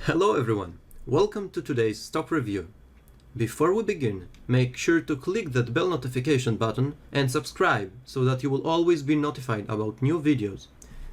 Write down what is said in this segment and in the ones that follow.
Hello everyone, welcome to today's stock review. Before we begin, make sure to click that bell notification button and subscribe so that you will always be notified about new videos.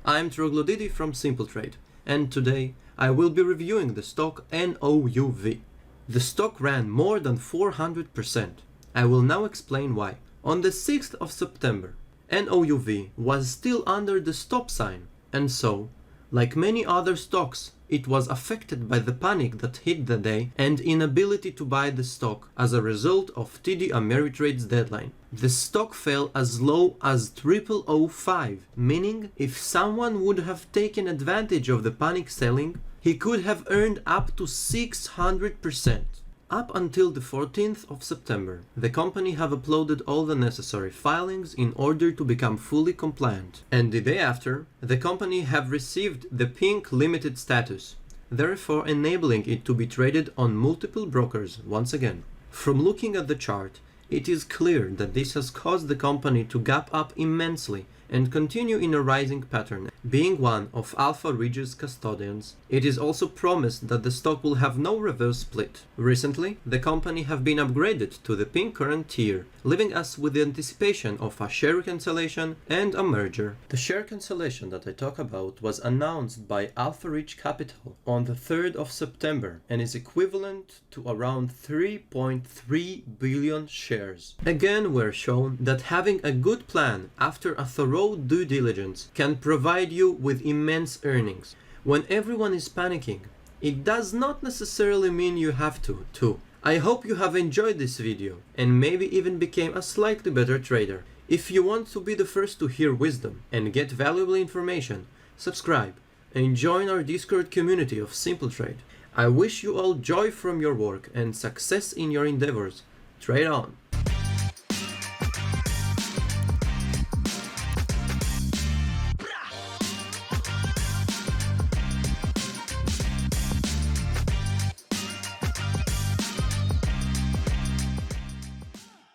I'm Troglodidi from SimpleTrade, and today I will be reviewing the stock NOUV. The stock ran more than 400%. I will now explain why. On the 6th of September, NOUV was still under the stop sign, and so, like many other stocks, it was affected by the panic that hit the day and inability to buy the stock as a result of TD Ameritrade's deadline. The stock fell as low as 0005, meaning if someone would have taken advantage of the panic selling, he could have earned up to 600%. Up until the 14th of September, the company have uploaded all the necessary filings in order to become fully compliant. And the day after, the company have received the pink limited status, therefore enabling it to be traded on multiple brokers once again. From looking at the chart, it is clear that this has caused the company to gap up immensely and continue in a rising pattern. Being one of Alpha Ridge's custodians, it is also promised that the stock will have no reverse split. Recently, the company have been upgraded to the pink current tier, leaving us with the anticipation of a share cancellation and a merger. The share cancellation that I talk about was announced by Alpha Ridge Capital on the 3rd of September and is equivalent to around 3.3 billion shares. Again, we're shown that having a good plan after a thorough due diligence can provide you with immense earnings. When everyone is panicking, it does not necessarily mean you have to, too. I hope you have enjoyed this video and maybe even became a slightly better trader. If you want to be the first to hear wisdom and get valuable information, subscribe and join our Discord community of SimpleTrade. I wish you all joy from your work and success in your endeavors. Trade on!